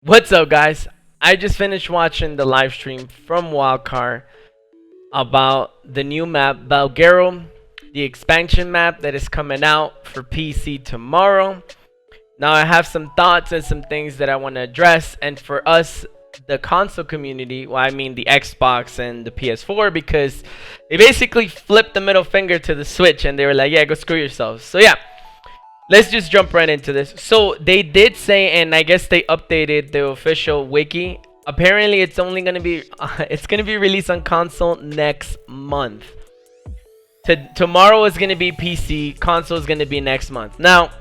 What's up, guys? I just finished watching the live stream from Wildcard about the new map Valguero, the expansion map that is coming out for PC tomorrow. Now I have some thoughts and some things that I want to address, and for us, the console community, well, I mean the Xbox and the PS4, because they basically flipped the middle finger to the Switch and they were like, yeah, go screw yourselves. So yeah, let's just jump right into this. So they did say, and I guess they updated the official wiki. Apparently it's only going to be released on console next month. Tomorrow is going to be PC, console is going to be next month. Now,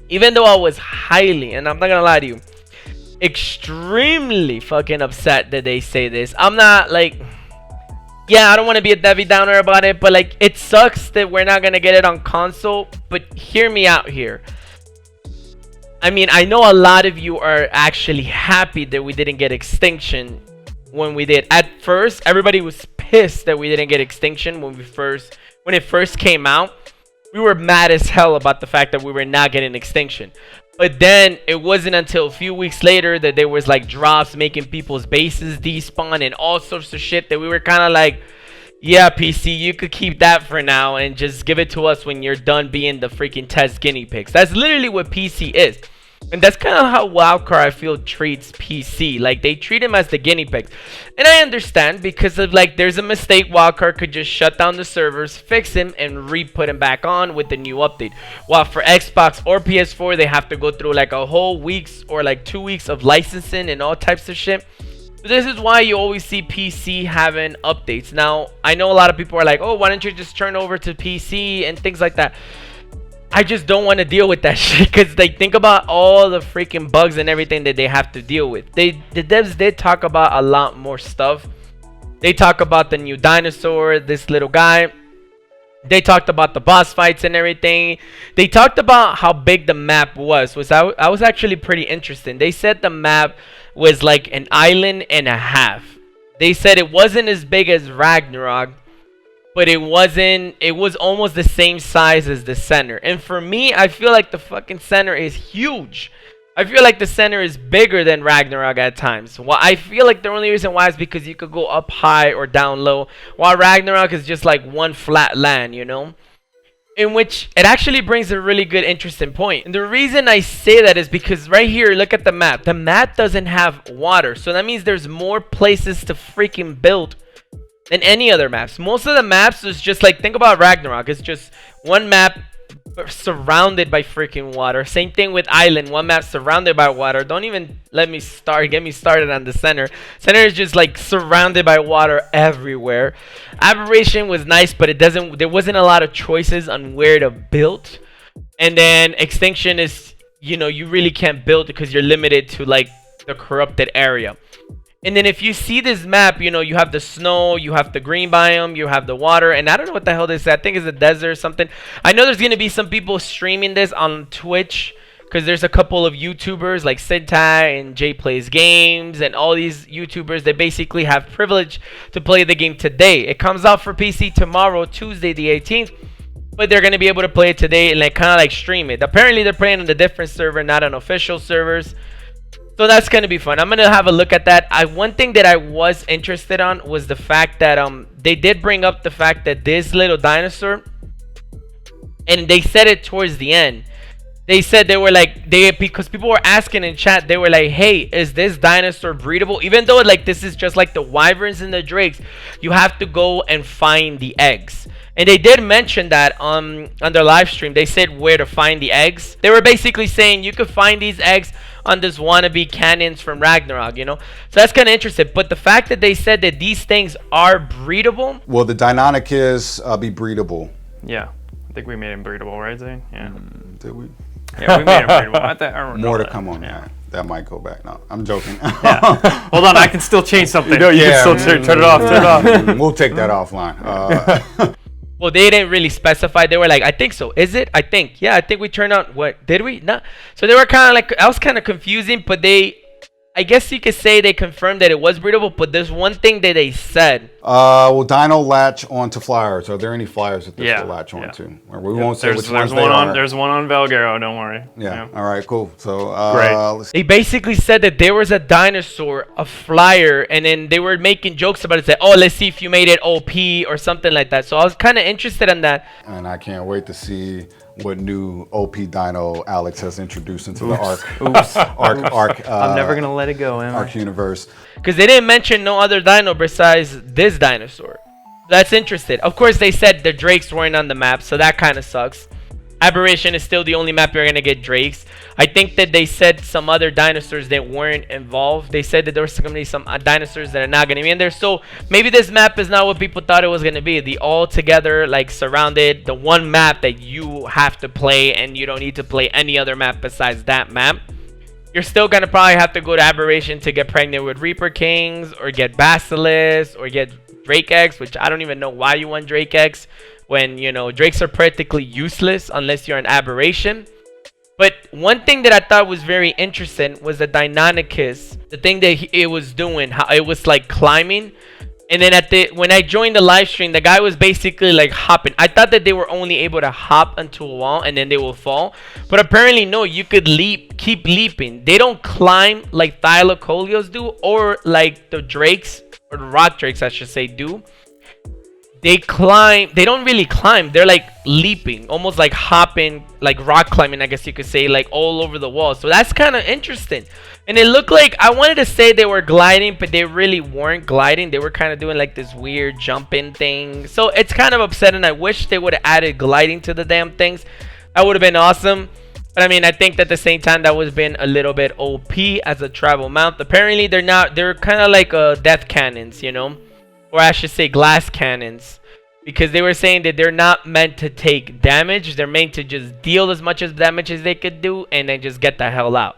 even though I was highly, and I'm not going to lie to you, extremely fucking upset that they say this. I'm not like, yeah, I don't want to be a Debbie Downer about it, but like, it sucks that we're not gonna get it on console. But hear me out here. I mean, I know a lot of you are actually happy that we didn't get Extinction when we did. At first, everybody was pissed that we didn't get Extinction when it first came out. We were mad as hell about the fact that we were not getting Extinction. But then it wasn't until a few weeks later that there was like drops making people's bases despawn and all sorts of shit that we were kind of like, yeah, PC, you could keep that for now and just give it to us when you're done being the freaking test guinea pigs. That's literally what PC is. And that's kind of how Wildcard, I feel, treats PC. Like, they treat him as the guinea pigs. And I understand, because of, like, there's a mistake, Wildcard could just shut down the servers, fix him, and re-put him back on with the new update. While for Xbox or PS4, they have to go through, like, a whole week's or, like, 2 weeks of licensing and all types of shit. So this is why you always see PC having updates. Now, I know a lot of people are like, oh, why don't you just turn over to PC and things like that. I just don't want to deal with that shit, because they think about all the freaking bugs and everything that they have to deal with. The devs did talk about a lot more stuff. They talk about the new dinosaur, this little guy. They talked about the boss fights and everything. They talked about how big the map was. I was actually pretty interesting. They said the map was like an island and a half. They said it wasn't as big as Ragnarok, but it was almost the same size as the center. And for me, I feel like the fucking center is huge. I feel like the center is bigger than Ragnarok at times. Well, I feel like the only reason why is because you could go up high or down low, while Ragnarok is just like one flat land, you know? In which it actually brings a really good, interesting point. And the reason I say that is because right here, look at the map. The map doesn't have water. So that means there's more places to freaking build than any other maps. Most of the maps is just like, think about Ragnarok. It's just one map surrounded by freaking water. Same thing with Island. One map surrounded by water. Don't even get me started on the center. Center is just like surrounded by water everywhere. Aberration was nice, but there wasn't a lot of choices on where to build. And then Extinction is, you know, you really can't build because you're limited to like the corrupted area. And then if you see this map, you know, you have the snow, you have the green biome, you have the water, and I don't know what the hell this is. I think it's a desert or something. I know there's going to be some people streaming this on Twitch, because there's a couple of YouTubers like Sidtai and Jay Plays Games and all these YouTubers that basically have privilege to play the game today. It comes out for PC tomorrow, Tuesday the 18th, but they're going to be able to play it today and like kind of like stream it. Apparently they're playing on a different server, not on official servers. So that's going to be fun. I'm going to have a look at that. One thing that I was interested on was the fact that they did bring up the fact that this little dinosaur, and they said it towards the end. They said they were like, because people were asking in chat, they were like, hey, is this dinosaur breedable? Even though like this is just like the wyverns and the drakes, you have to go and find the eggs. And they did mention that on their live stream. They said where to find the eggs. They were basically saying you could find these eggs on this wannabe cannons from Ragnarok, you know? So that's kind of interesting. But the fact that they said that these things are breedable. Well, the dynamic is be breedable. Yeah. I think we made him breedable, right, Zane? Yeah. Did we? Yeah, we made him breedable. I don't More know to come on that. That might go back. No, I'm joking. Yeah. Hold on, I can still change something. You know, You yeah. can still turn it off, turn it off. We'll take that offline. Well, they didn't really specify. They were like, I think so. Is it? I think. Yeah, I think we turned on. What? Did we? No. So they were kind of like, I was kind of confusing, but I I guess you could say they confirmed that it was breedable, but there's one thing that they said. Will Dino latch onto flyers? Are there any flyers that this will latch onto? Or we won't say which ones they are. There's one on Valguero, don't worry. Yeah. All right, cool. So, Great. They basically said that there was a dinosaur, a flyer, and then they were making jokes about it. Say, oh, let's see if you made it OP or something like that. So I was kind of interested in that. And I can't wait to see what new OP Dino Alex has introduced into the Ark. I'm never gonna let it go, am I? Ark universe. Because they didn't mention no other dino besides this dinosaur. That's interesting. Of course, they said the Drakes weren't on the map, so that kind of sucks. Aberration is still the only map you're going to get Drakes. I think that they said some other dinosaurs that weren't involved. They said that there was going to be some dinosaurs that are not going to be in there. So maybe this map is not what people thought it was going to be. The all together, like surrounded, the one map that you have to play and you don't need to play any other map besides that map. You're still going to probably have to go to Aberration to get pregnant with Reaper Kings or get Basilisk or get Drake Eggs, which I don't even know why you want Drake Eggs when, you know, Drakes are practically useless unless you're an Aberration. But one thing that I thought was very interesting was the Deinonychus, the thing that it was doing, how it was like climbing. And then when I joined the live stream, the guy was basically like hopping. I thought that they were only able to hop onto a wall and then they will fall. But apparently no, you could leap, keep leaping. They don't climb like Thylacolios do, or like the Drakes, or the Rock Drakes I should say, do. They climb, they don't really climb, they're like leaping, almost like hopping, like rock climbing, I guess you could say, like all over the wall. So that's kind of interesting. And it looked like, I wanted to say they were gliding, but they really weren't gliding. They were kind of doing like this weird jumping thing. So it's kind of upsetting. I wish they would have added gliding to the damn things. That would have been awesome. But I mean, I think that at the same time that was been a little bit OP as a travel mount. Apparently they're kind of like death cannons, you know, or I should say glass cannons, because they were saying that they're not meant to take damage. They're meant to just deal as much as damage as they could do and then just get the hell out.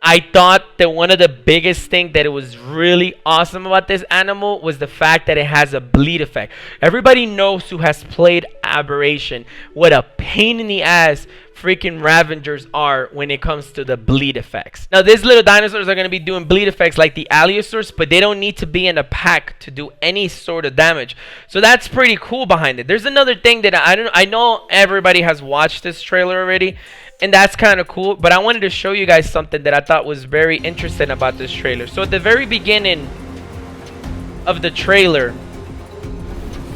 I thought that one of the biggest things that it was really awesome about this animal was the fact that it has a bleed effect. Everybody knows who has played Aberration what a pain in the ass freaking Ravengers are when it comes to the bleed effects. Now, these little dinosaurs are going to be doing bleed effects like the Allosaurs, but they don't need to be in a pack to do any sort of damage. So that's pretty cool behind it. There's another thing that I know everybody has watched this trailer already, and that's kind of cool, but I wanted to show you guys something that I thought was very interesting about this trailer. So at the very beginning of the trailer,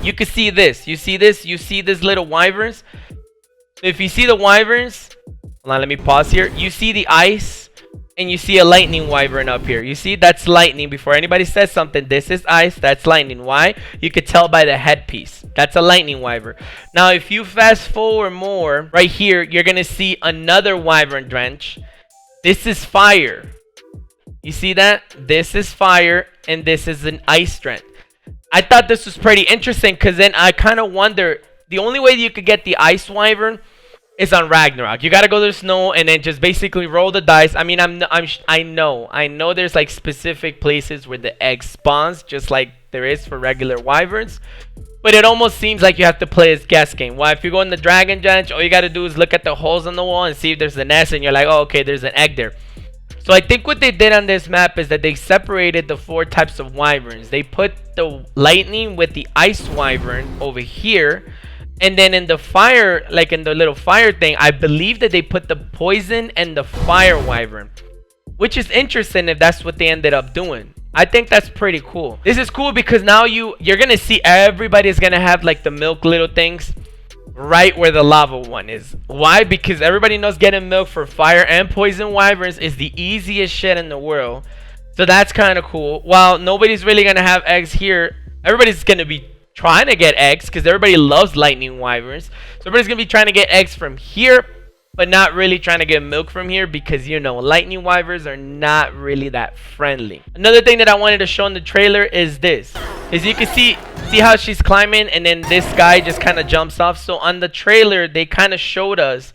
you can see this. You see this? You see these little wyverns? If you see the wyverns, hold on, let me pause here. You see the ice, and you see a lightning wyvern up here. You see, that's lightning. Before anybody says something, this is ice, that's lightning. Why? You could tell by the headpiece. That's a lightning wyvern. Now, if you fast forward more, right here, you're going to see another wyvern drench. This is fire. You see that? This is fire, and this is an ice drench. I thought this was pretty interesting, because then I kind of wonder, the only way you could get the ice wyvern is on Ragnarok. You gotta go to the snow and then just basically roll the dice. I mean, I know there's like specific places where the egg spawns, just like there is for regular wyverns. But it almost seems like you have to play this guess game. Well, if you go in the Dragon Drench, all you gotta do is look at the holes on the wall and see if there's a nest, and you're like, oh, okay, there's an egg there. So I think what they did on this map is that they separated the 4 types of wyverns. They put the lightning with the ice wyvern over here. And then in the fire, like in the little fire thing, I believe that they put the poison and the fire wyvern, which is interesting if that's what they ended up doing. I think that's pretty cool. This is cool because now you're gonna see everybody's gonna have like the milk little things right where the lava one is. Why? Because everybody knows getting milk for fire and poison wyverns is the easiest shit in the world. So that's kind of cool. While nobody's really gonna have eggs here, everybody's gonna be trying to get eggs because everybody loves lightning wyverns. So everybody's gonna be trying to get eggs from here, but not really trying to get milk from here because, you know, lightning wyverns are not really that friendly. Another thing that I wanted to show in the trailer is this. As you can see how she's climbing and then this guy just kind of jumps off. So on the trailer, they kind of showed us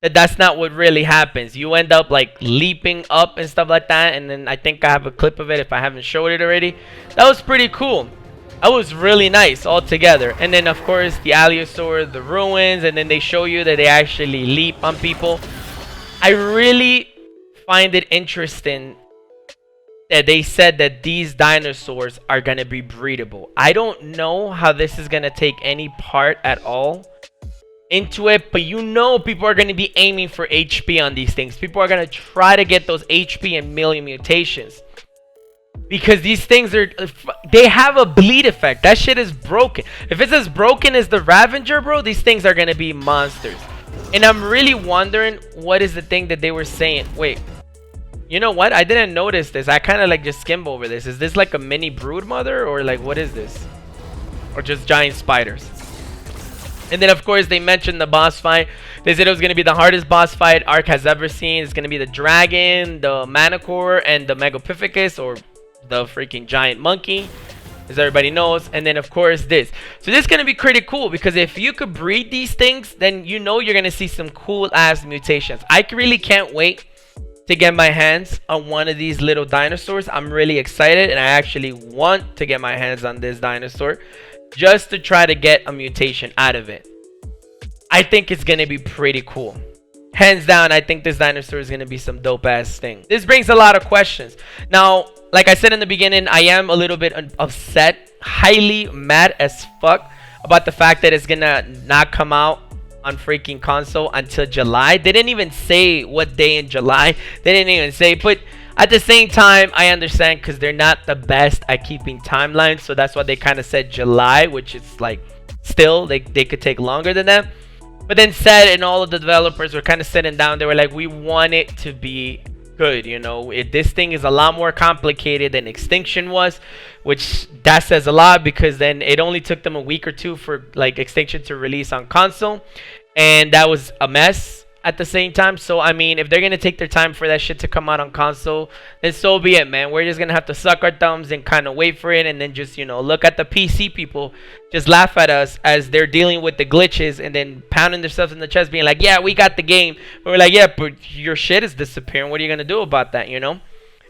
that that's not what really happens. You end up like leaping up and stuff like that. And then I think I have a clip of it if I haven't showed it already. That was pretty cool. That was really nice altogether. And then of course the Allosaur, the ruins, and then they show you that they actually leap on people. I really find it interesting that they said that these dinosaurs are gonna be breedable. I don't know how this is gonna take any part at all into it, but you know people are going to be aiming for HP on these things. People are going to try to get those HP and million mutations, because these things are, they have a bleed effect. That shit is broken. If it's as broken as the Ravager, bro, these things are going to be monsters. And I'm really wondering what is the thing that they were saying. Wait, you know what? I didn't notice this. I kind of like just skimmed over this. Is this like a mini brood mother, or like what is this? Or just giant spiders? And then, of course, they mentioned the boss fight. They said it was going to be the hardest boss fight Ark has ever seen. It's going to be the dragon, the Manicore, and the Megapithecus, or the freaking giant monkey, as everybody knows. And then, of course, this. So this is going to be pretty cool, because if you could breed these things, then you know you're going to see some cool-ass mutations. I really can't wait to get my hands on one of these little dinosaurs. I'm really excited, and I actually want to get my hands on this dinosaur, just to try to get a mutation out of it. I think it's going to be pretty cool. Hands down, I think this dinosaur is going to be some dope ass thing. This brings a lot of questions. Now, like I said in the beginning, I am a little bit upset, highly mad as fuck about the fact that it's going to not come out on freaking console until July. They didn't even say what day in July. They didn't even say, but at the same time, I understand, because they're not the best at keeping timelines. So that's why they kind of said July, which is like, still, they could take longer than that. But then said, and all of the developers were kind of sitting down. They were like, we want it to be good, you know. This thing is a lot more complicated than Extinction was, which that says a lot, because then it only took them a week or two for like Extinction to release on console. And that was a mess at the same time. So I mean, if they're gonna take their time for that shit to come out on console, then so be it, man. We're just gonna have to suck our thumbs and kind of wait for it, and then just, you know, look at the PC people just laugh at us as they're dealing with the glitches, and then pounding themselves in the chest being like, yeah, we got the game. But we're like, yeah, but your shit is disappearing. What are you gonna do about that, you know?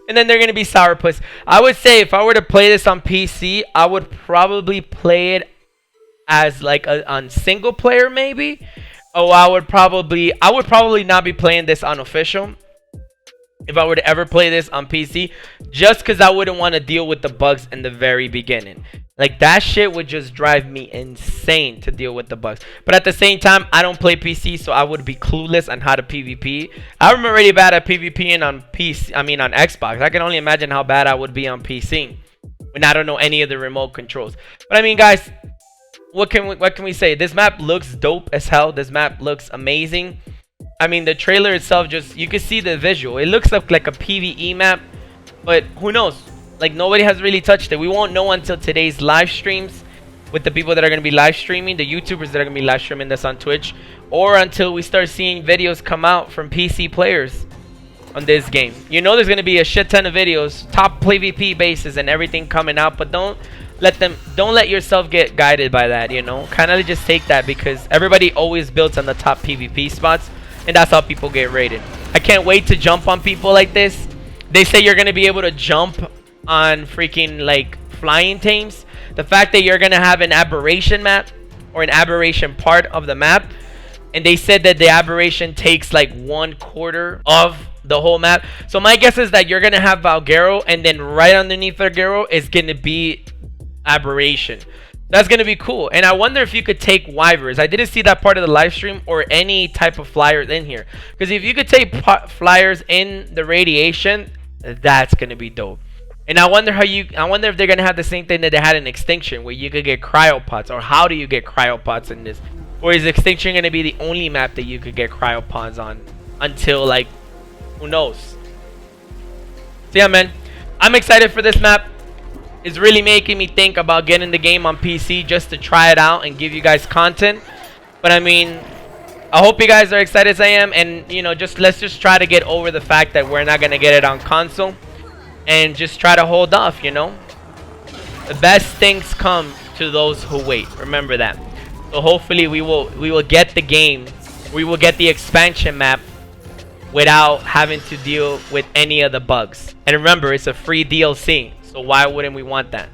And then they're gonna be sourpuss. I would say if I were to play this on PC, I would probably play it as like on single player maybe. Oh, I would probably not be playing this on official if I were to ever play this on PC, just because I wouldn't want to deal with the bugs in the very beginning. Like, that shit would just drive me insane to deal with the bugs. But at the same time, I don't play PC, so I would be clueless on how to PvP. I'm already bad at PvPing on on Xbox. I can only imagine how bad I would be on PC when I don't know any of the remote controls. But I mean, guys, what can we say? This map looks dope as hell. This map looks amazing. I mean, the trailer itself, just, you can see the visual. It looks like a PvE map, but who knows? Like, nobody has really touched it. We won't know until today's live streams with the people that are going to be live streaming, the YouTubers that are going to be live streaming this on Twitch, or until we start seeing videos come out from PC players on this game. You know there's going to be a shit ton of videos, top PvP bases and everything coming out, but don't let yourself get guided by that, you know? Kind of just take that, because everybody always builds on the top PvP spots, and that's how people get rated. I can't wait to jump on people like this. They say you're going to be able to jump on freaking like flying tames. The fact that you're going to have an aberration map, or an aberration part of the map, and they said that the aberration takes like 1/4 of the whole map. So my guess is that you're going to have Valguero, and then right underneath Valguero is going to be aberration. That's going to be cool. And I wonder if you could take Wyverns. I didn't see that part of the live stream, or any type of flyers in here, because if you could take flyers in the radiation, that's going to be dope. And I wonder if they're going to have the same thing that they had in Extinction, where you could get cryopods. Or how do you get cryopods in this? Or is Extinction going to be the only map that you could get cryopods on until, like, who knows? So yeah, man, I'm excited for this map. It's really making me think about getting the game on PC just to try it out and give you guys content. But I mean, I hope you guys are excited as I am. And, you know, let's just try to get over the fact that we're not going to get it on console. And just try to hold off, you know. The best things come to those who wait. Remember that. So hopefully we will get the game. We will get the expansion map without having to deal with any of the bugs. And remember, it's a free DLC. So why wouldn't we want that?